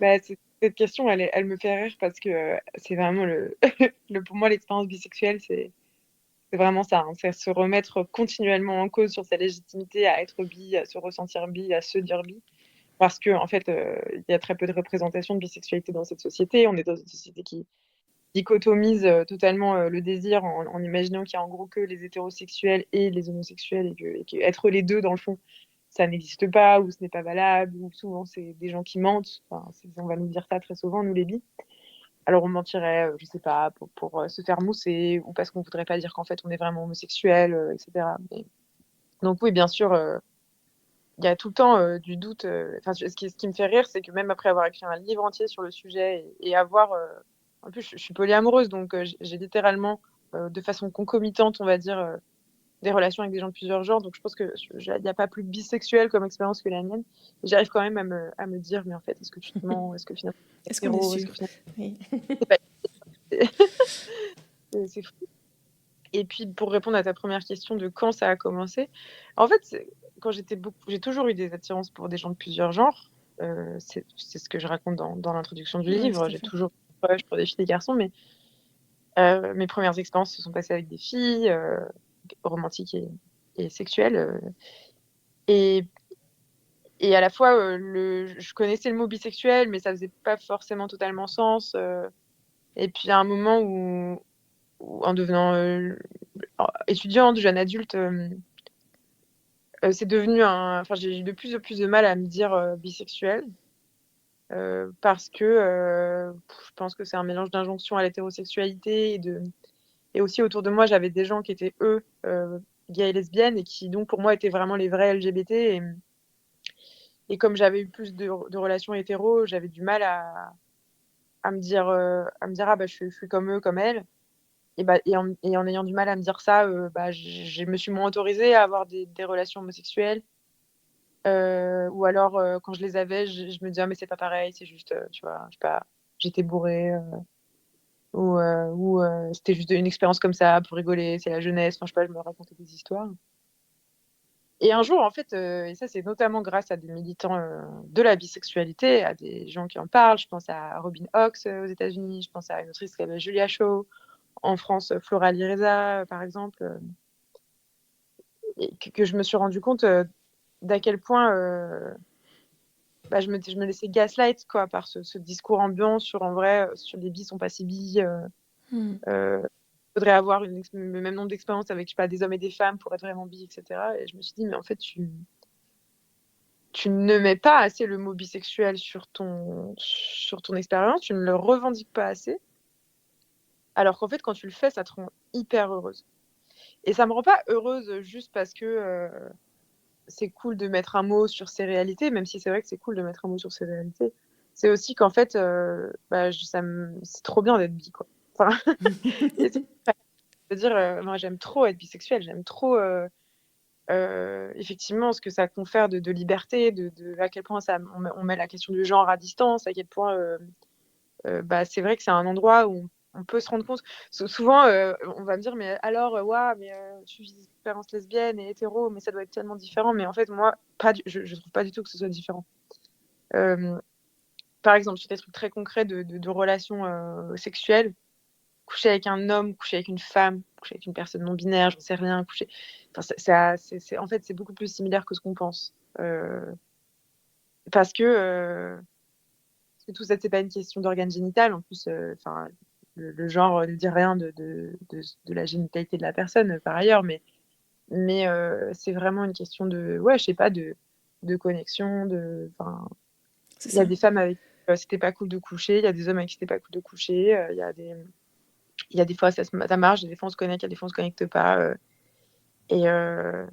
Bah, cette question, elle me fait rire parce que c'est vraiment pour moi, l'expérience bisexuelle, c'est vraiment ça, hein. C'est se remettre continuellement en cause sur sa légitimité à être bi, à se ressentir bi, à se dire bi. Parce que, en fait, il y a très peu de représentation de bisexualité dans cette société. On est dans une société qui dichotomise totalement le désir en imaginant qu'il y a en gros que les hétérosexuels et les homosexuels et que être les deux, dans le fond, ça n'existe pas ou ce n'est pas valable ou souvent c'est des gens qui mentent. Enfin, on va nous dire ça très souvent, nous les bi. Alors on mentirait, je sais pas, pour se faire mousser ou parce qu'on voudrait pas dire qu'en fait on est vraiment homosexuel, etc. Donc oui, bien sûr, il y a tout le temps du doute. Enfin, ce qui me fait rire, c'est que même après avoir écrit un livre entier sur le sujet et avoir... en plus, je suis polyamoureuse, donc j'ai littéralement, de façon concomitante, on va dire, des relations avec des gens de plusieurs genres. Donc je pense qu'il n'y a pas plus bisexuel comme expérience que la mienne. Et j'arrive quand même à me dire, mais en fait, est-ce que tu te mens? Est-ce que finalement, c'est Est-ce qu'on est hétéro? Est-ce sûr? que finalement, Oui. c'est pas... c'est fou. Et puis, pour répondre à ta première question de quand ça a commencé, en fait, quand j'ai toujours eu des attirances pour des gens de plusieurs genres. C'est ce que je raconte dans l'introduction du Oui, livre. tout à J'ai fait. toujours eu crush pour des filles et des garçons, mais mes premières expériences se sont passées avec des filles, romantiques et sexuelles. Et, et à la fois, je connaissais le mot bisexuel, mais ça faisait pas forcément totalement sens. Et puis, à un moment où en devenant étudiante, jeune adulte, c'est devenu enfin, j'ai eu de plus en plus de mal à me dire bisexuelle parce que je pense que c'est un mélange d'injonction à l'hétérosexualité et aussi autour de moi, j'avais des gens qui étaient eux gays et lesbiennes et qui donc pour moi étaient vraiment les vrais LGBT et comme j'avais eu plus de relations hétéros, j'avais du mal à me dire ah bah je suis comme eux, comme elles. Et en ayant du mal à me dire ça, bah, je me suis moins autorisée à avoir des relations homosexuelles. Ou alors, quand je les avais, je me disais, ah, mais c'est pas pareil, c'est juste, tu vois, je sais pas, j'étais bourrée, ou c'était juste une expérience comme ça pour rigoler, c'est la jeunesse, enfin, je sais pas, je me racontais des histoires. Et un jour, en fait, et ça, c'est notamment grâce à des militants de la bisexualité, à des gens qui en parlent. Je pense à Robin Hawks aux États-Unis, je pense à une autrice qui s'appelle Julia Shaw, en France, Flora Lireza, par exemple, et que je me suis rendu compte d'à quel point bah, je me laissais gaslight quoi, par ce discours ambiant sur en vrai, sur les bis sont pas si bi. Hmm. Faudrait avoir le même nombre d'expériences avec je sais pas, des hommes et des femmes pour être vraiment bi, etc. Et je me suis dit, mais en fait, tu ne mets pas assez le mot bisexuel sur ton expérience, tu ne le revendiques pas assez. Alors qu'en fait, quand tu le fais, ça te rend hyper heureuse. Et ça me rend pas heureuse juste parce que c'est cool de mettre un mot sur ses réalités, même si c'est vrai que c'est cool de mettre un mot sur ses réalités. C'est aussi qu'en fait, bah, c'est trop bien d'être bi, quoi. Enfin, et je veux dire, moi j'aime trop être bisexuelle, j'aime trop effectivement ce que ça confère de liberté, à quel point on met la question du genre à distance, à quel point bah, c'est vrai que c'est un endroit où on peut se rendre compte. Souvent, on va me dire, mais alors, waouh, mais tu vis des expériences lesbiennes et hétéro, mais ça doit être tellement différent. Mais en fait, moi, je trouve pas du tout que ce soit différent. Euh, Par exemple, sur des trucs très concrets de relations sexuelles, coucher avec un homme, coucher avec une femme, coucher avec une personne non binaire, j'en sais rien, coucher. Enfin, en fait, c'est beaucoup plus similaire que ce qu'on pense. Parce que tout ça, c'est pas une question d'organe génital. En plus, enfin, le genre ne dit rien de la génitalité de la personne par ailleurs, mais c'est vraiment une question ouais, je sais pas, de connexion, enfin, C'est il y a ça. des femmes avec qui c'était pas cool de coucher, il y a des hommes avec qui c'était pas cool de coucher, il y a des fois ça marche, il y a des fois on se connecte, il y a des fois on se connecte pas, et, euh,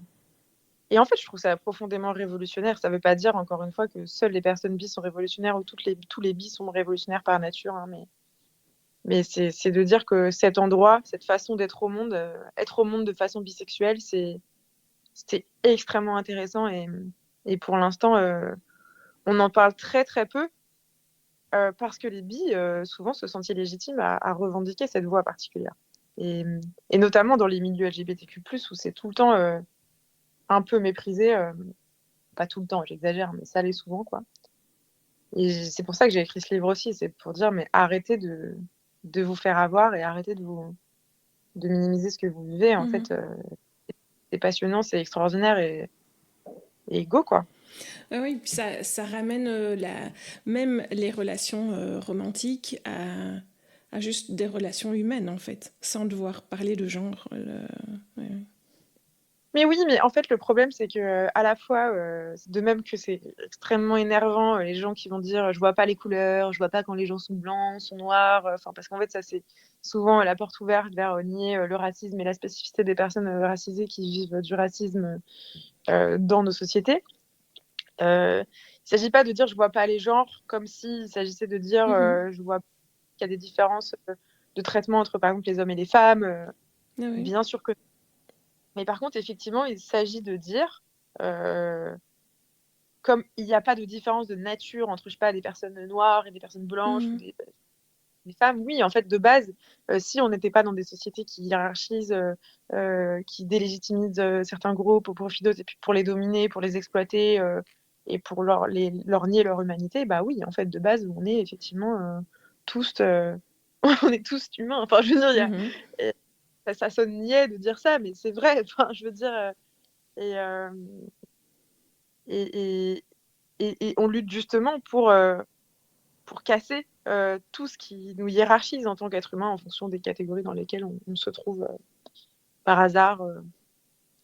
et en fait, je trouve ça profondément révolutionnaire. Ça veut pas dire, encore une fois, que seules les personnes bis sont révolutionnaires ou tous les bis sont révolutionnaires par nature, hein, Mais c'est de dire que cet endroit, cette façon d'être au monde, être au monde de façon bisexuelle, c'était extrêmement intéressant. Et pour l'instant, on en parle très très peu parce que les bi, souvent, se sentent illégitimes à revendiquer cette voix particulière. Et, et notamment dans les milieux LGBTQ+, où c'est tout le temps un peu méprisé. Pas tout le temps, j'exagère, mais ça l'est souvent, quoi. Et c'est pour ça que j'ai écrit ce livre aussi, c'est pour dire, mais arrêtez de vous faire avoir et arrêtez de minimiser ce que vous vivez. En fait, c'est passionnant, c'est extraordinaire et go, quoi. Ah oui, puis ça ramène même les relations romantiques à juste des relations humaines, en fait, sans devoir parler de genre. Ouais. Mais oui, mais en fait, le problème, c'est que à la fois, de même que c'est extrêmement énervant, les gens qui vont dire je vois pas les couleurs, je vois pas quand les gens sont blancs, sont noirs, enfin parce qu'en fait, ça c'est souvent la porte ouverte vers nier le racisme et la spécificité des personnes racisées qui vivent du racisme dans nos sociétés. Il s'agit pas de dire je vois pas les genres comme s'il s'agissait de dire je vois qu'il y a des différences de traitement entre par exemple les hommes et les femmes. Ah oui. Bien sûr que mais par contre, effectivement, il s'agit de dire, comme il n'y a pas de différence de nature entre, je sais pas, des personnes noires et des personnes blanches ou des femmes, oui, en fait, de base, si on n'était pas dans des sociétés qui hiérarchisent, qui délégitimisent certains groupes au profit d'autres, et puis pour les dominer, pour les exploiter, et pour leur nier leur humanité, bah oui, en fait, de base, on est effectivement tous, on est tous humains. Enfin, je veux dire, ça sonne niais de dire ça, mais c'est vrai. Enfin, je veux dire, et, euh, et, et on lutte justement pour casser tout ce qui nous hiérarchise en tant qu'être humain en fonction des catégories dans lesquelles on se trouve par hasard,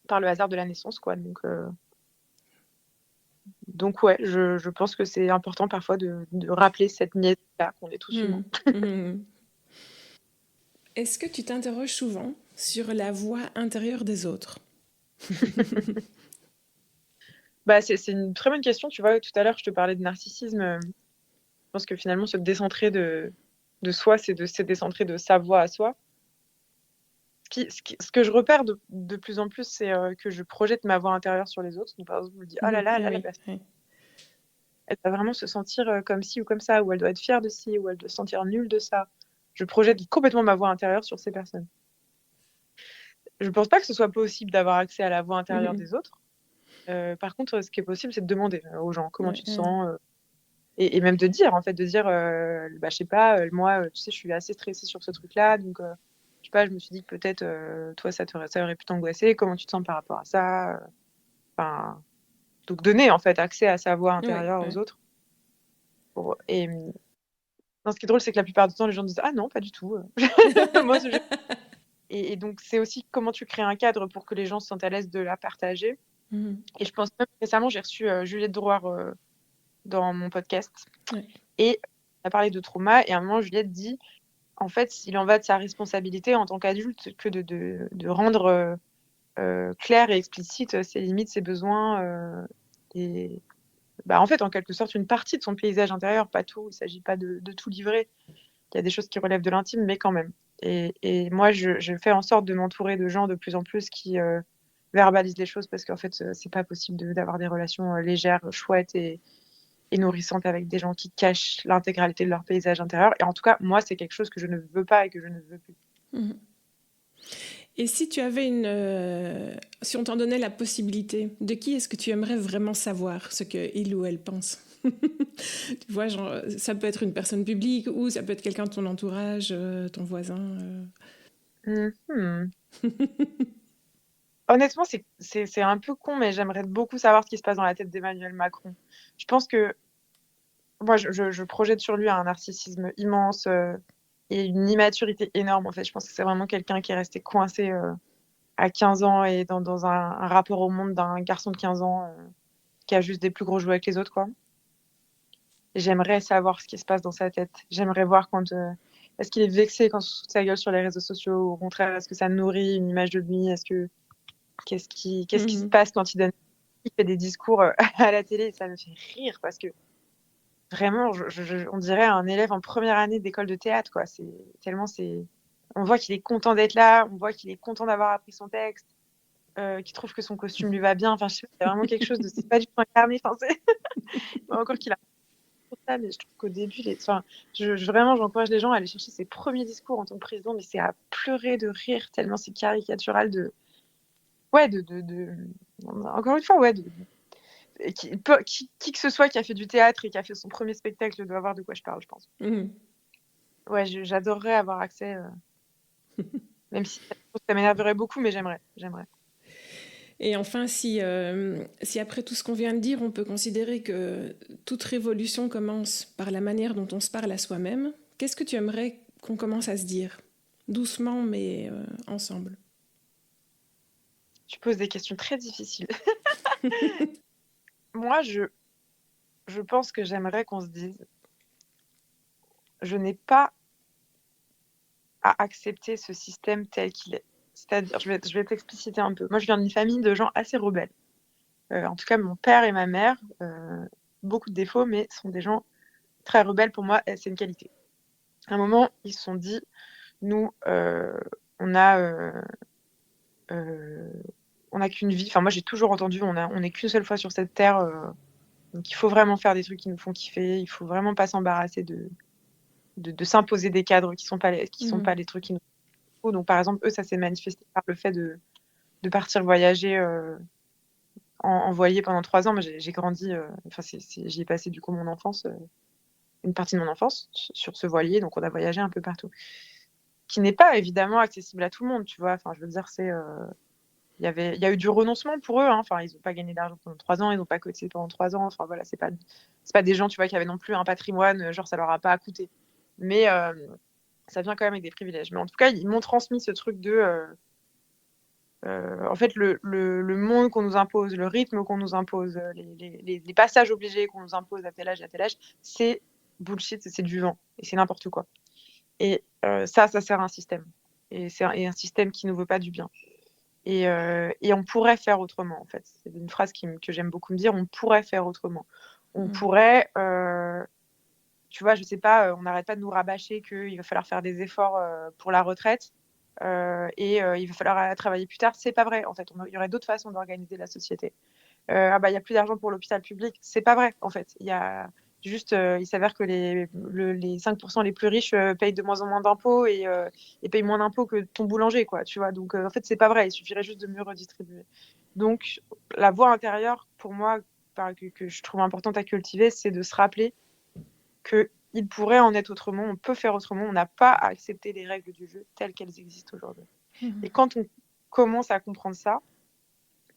par le hasard de la naissance, quoi. Donc ouais, je pense que c'est important parfois de rappeler cette niaiserie-là, qu'on est tous humains. Est-ce que tu t'interroges souvent sur la voix intérieure des autres? Bah, c'est une très bonne question. Tu vois, tout à l'heure, je te parlais de narcissisme. Je pense que finalement, se décentrer de soi, c'est de se décentrer de sa voix à soi. Ce que je repère de plus en plus, c'est que je projette ma voix intérieure sur les autres. Donc, par exemple, je me dis, oh là là, la personne, elle va vraiment se sentir comme ci ou comme ça, ou elle doit être fière de ci, ou elle doit se sentir nulle de ça. Je projette complètement ma voix intérieure sur ces personnes. Je ne pense pas que ce soit possible d'avoir accès à la voix intérieure des autres. Par contre, ce qui est possible, c'est de demander aux gens comment tu te sens. Et même de dire, en fait, bah, je sais pas, moi, tu sais, je suis assez stressée sur ce truc-là, donc je sais pas, je me suis dit que peut-être toi, ça aurait pu t'angoisser, comment tu te sens par rapport à ça, enfin, donc donner, en fait, accès à sa voix intérieure aux autres. Et non, ce qui est drôle, c'est que la plupart du temps, les gens disent « Ah non, pas du tout. » Moi, et donc, c'est aussi comment tu crées un cadre pour que les gens se sentent à l'aise de la partager. Et je pense même récemment, j'ai reçu Juliette Drouard dans mon podcast. Et on a parlé de trauma. Et à un moment, Juliette dit, en fait, il en va de sa responsabilité en tant qu'adulte que de rendre clair et explicite ses limites, ses besoins. Et bah, en fait, en quelque sorte, une partie de son paysage intérieur, pas tout. Il ne s'agit pas de tout livrer. Il y a des choses qui relèvent de l'intime, mais quand même. Et moi, je fais en sorte de m'entourer de gens de plus en plus qui verbalisent les choses parce qu'en fait, c'est pas possible d'avoir des relations légères, chouettes et nourrissantes avec des gens qui cachent l'intégralité de leur paysage intérieur. Et en tout cas, moi, c'est quelque chose que je ne veux pas et que je ne veux plus. Et si tu avais si on t'en donnait la possibilité, de qui est-ce que tu aimerais vraiment savoir ce qu'il ou elle pense? Tu vois, genre, ça peut être une personne publique ou ça peut être quelqu'un de ton entourage, ton voisin. Honnêtement, c'est un peu con, mais j'aimerais beaucoup savoir ce qui se passe dans la tête d'Emmanuel Macron. Je pense que moi, je projette sur lui un narcissisme immense et une immaturité énorme, en fait. Je pense que c'est vraiment quelqu'un qui est resté coincé à 15 ans et dans un rapport au monde d'un garçon de 15 ans qui a juste des plus gros jouets que les autres, quoi. J'aimerais savoir ce qui se passe dans sa tête. J'aimerais voir quand... est-ce qu'il est vexé quand on se fout de sa gueule sur les réseaux sociaux? Au contraire, est-ce que ça nourrit une image de lui? Qu'est-ce qui se passe quand il fait des discours à la télé? Ça me fait rire parce que vraiment, on dirait un élève en première année d'école de théâtre, quoi. C'est tellement c'est. On voit qu'il est content d'être là, on voit qu'il est content d'avoir appris son texte, qu'il trouve que son costume lui va bien. Enfin, je sais pas, c'est vraiment quelque chose de. C'est pas du tout incarné. Enfin, c'est encore qu'il a pour ça, mais je trouve qu'au début, enfin, vraiment, j'encourage les gens à aller chercher ses premiers discours en tant que président, mais c'est à pleurer de rire tellement c'est caricatural de. Ouais, encore une fois, ouais, qui que ce soit qui a fait du théâtre et qui a fait son premier spectacle doit voir de quoi je parle, je pense. Mhm. Ouais, j'adorerais avoir accès, même si ça m'énerverait beaucoup, mais j'aimerais. Et enfin, si après tout ce qu'on vient de dire, on peut considérer que toute révolution commence par la manière dont on se parle à soi-même, qu'est-ce que tu aimerais qu'on commence à se dire? Doucement, mais ensemble. Tu poses des questions très difficiles. Moi, je pense que j'aimerais qu'on se dise, je n'ai pas à accepter ce système tel qu'il est. C'est-à-dire, je vais t'expliciter un peu. Moi, je viens d'une famille de gens assez rebelles. En tout cas, mon père et ma mère, beaucoup de défauts, mais sont des gens très rebelles. Pour moi, c'est une qualité. À un moment, ils se sont dit, nous, on a, on n'a qu'une vie. Enfin, moi, j'ai toujours entendu, on n'est qu'une seule fois sur cette terre. Donc, il faut vraiment faire des trucs qui nous font kiffer. Il faut vraiment pas s'embarrasser de s'imposer des cadres qui sont pas les trucs qui nous font. Donc, par exemple, eux, ça s'est manifesté par le fait de partir voyager en voilier pendant 3 ans. Moi, j'ai grandi, enfin, j'y ai passé du coup mon enfance, une partie de mon enfance sur ce voilier. Donc, on a voyagé un peu partout. Qui n'est pas évidemment accessible à tout le monde, tu vois. Enfin, je veux dire, il y a eu du renoncement pour eux. Hein. Enfin, ils n'ont pas gagné d'argent pendant 3 ans, ils n'ont pas cotisé pendant 3 ans. Enfin, voilà, c'est pas des gens, tu vois, qui avaient non plus un patrimoine, genre ça leur a pas coûté. Mais ça vient quand même avec des privilèges. Mais en tout cas, ils m'ont transmis ce truc en fait, le monde qu'on nous impose, le rythme qu'on nous impose, les passages obligés qu'on nous impose à tel âge, c'est bullshit, c'est du vent et c'est n'importe quoi. Et ça sert à un système. Et c'est un système qui ne nous veut pas du bien. Et on pourrait faire autrement, en fait. C'est une phrase que j'aime beaucoup me dire, on pourrait faire autrement. On pourrait, tu vois, je sais pas, on n'arrête pas de nous rabâcher qu'il va falloir faire des efforts pour la retraite et il va falloir travailler plus tard. C'est pas vrai, en fait. Il y aurait d'autres façons d'organiser la société. Ah bah, il n'y a plus d'argent pour l'hôpital public. C'est pas vrai, en fait. Il y a juste, il s'avère que les 5% les plus riches payent de moins en moins d'impôts et payent moins d'impôts que ton boulanger, quoi, tu vois. Donc, en fait, c'est pas vrai. Il suffirait juste de mieux redistribuer. Donc, la voie intérieure, pour moi, que je trouve importante à cultiver, c'est de se rappeler qu'il pourrait en être autrement, on peut faire autrement, on n'a pas à accepter les règles du jeu telles qu'elles existent aujourd'hui. Et quand on commence à comprendre ça,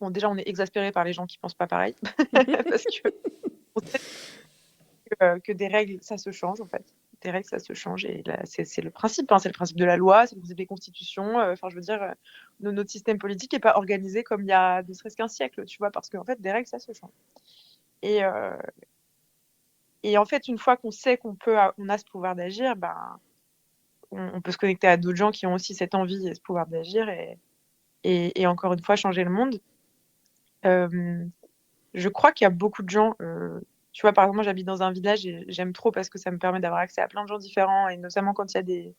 bon, déjà, on est exaspéré par les gens qui pensent pas pareil, parce que on sait que des règles, ça se change, en fait. Des règles, ça se change, et là, c'est le principe, hein, c'est le principe de la loi, c'est le principe des constitutions. Enfin, je veux dire, notre système politique n'est pas organisé comme il y a ne serait-ce qu'un siècle, tu vois, parce qu'en fait, des règles, ça se change. Et en fait, une fois qu'on sait qu'on a ce pouvoir d'agir, ben, on peut se connecter à d'autres gens qui ont aussi cette envie et ce pouvoir d'agir, et encore une fois, changer le monde. Je crois qu'il y a beaucoup de gens, tu vois, par exemple, moi j'habite dans un village et j'aime trop parce que ça me permet d'avoir accès à plein de gens différents, et notamment quand il y a des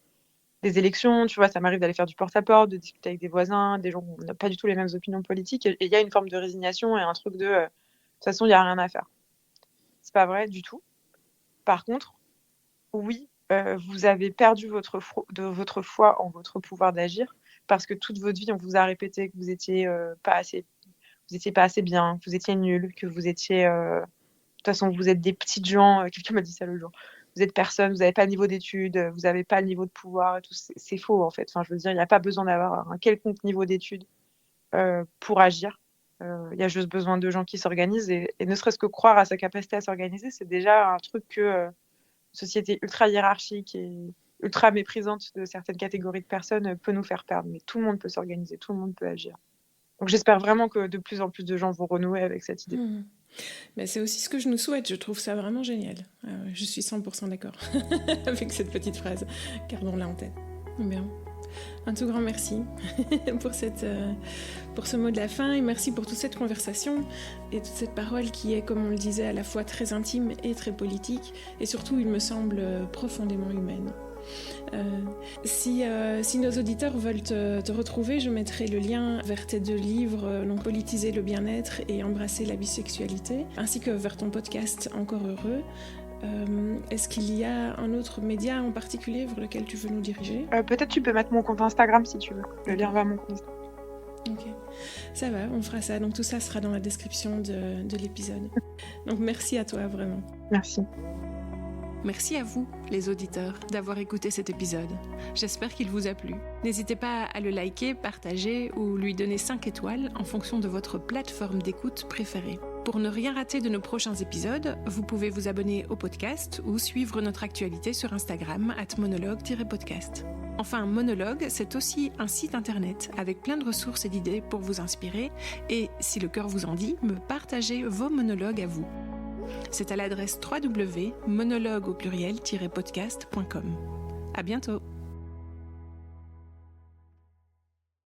élections, tu vois, ça m'arrive d'aller faire du porte-à-porte, de discuter avec des voisins, des gens où on n'a pas du tout les mêmes opinions politiques, et il y a une forme de résignation et un truc de toute façon, il n'y a rien à faire. C'est pas vrai du tout. Par contre, oui, vous avez perdu votre foi en votre pouvoir d'agir, parce que toute votre vie, on vous a répété que vous étiez pas assez bien, que vous étiez nul, que vous étiez de toute façon, vous êtes des petites gens. Quelqu'un m'a dit ça le jour. Vous êtes personne, vous n'avez pas le niveau d'études, vous n'avez pas le niveau de pouvoir et tout. C'est faux, en fait. Enfin, je veux dire, il n'y a pas besoin d'avoir un quelconque niveau d'études pour agir. Il y a juste besoin de gens qui s'organisent, et ne serait-ce que croire à sa capacité à s'organiser, c'est déjà un truc que société ultra hiérarchique et ultra méprisante de certaines catégories de personnes peut nous faire perdre. Mais tout le monde peut s'organiser, tout le monde peut agir. Donc j'espère vraiment que de plus en plus de gens vont renouer avec cette idée. Mais c'est aussi ce que je nous souhaite, je trouve ça vraiment génial. Je suis 100% d'accord avec cette petite phrase, gardons-la en tête. Bien. Un tout grand merci pour ce mot de la fin et merci pour toute cette conversation et toute cette parole qui est, comme on le disait, à la fois très intime et très politique et surtout, il me semble, profondément humaine. Si nos auditeurs veulent te retrouver, je mettrai le lien vers tes 2 livres, donc Politiser le bien-être et Embrasser la bisexualité, ainsi que vers ton podcast Encore heureux. Est-ce qu'il y a un autre média en particulier vers lequel tu veux nous diriger ? Peut-être tu peux mettre mon compte Instagram si tu veux, le lien vers mon compte Instagram. Ok, ça va, on fera ça. Donc tout ça sera dans la description de l'épisode. Donc merci à toi, vraiment. Merci. Merci à vous, les auditeurs, d'avoir écouté cet épisode. J'espère qu'il vous a plu. N'hésitez pas à le liker, partager ou lui donner 5 étoiles en fonction de votre plateforme d'écoute préférée. Pour ne rien rater de nos prochains épisodes, vous pouvez vous abonner au podcast ou suivre notre actualité sur Instagram @monologue-podcast. Enfin, Monologue, c'est aussi un site internet avec plein de ressources et d'idées pour vous inspirer et, si le cœur vous en dit, me partager vos monologues à vous. C'est à l'adresse www.monologue-podcast.com. À bientôt.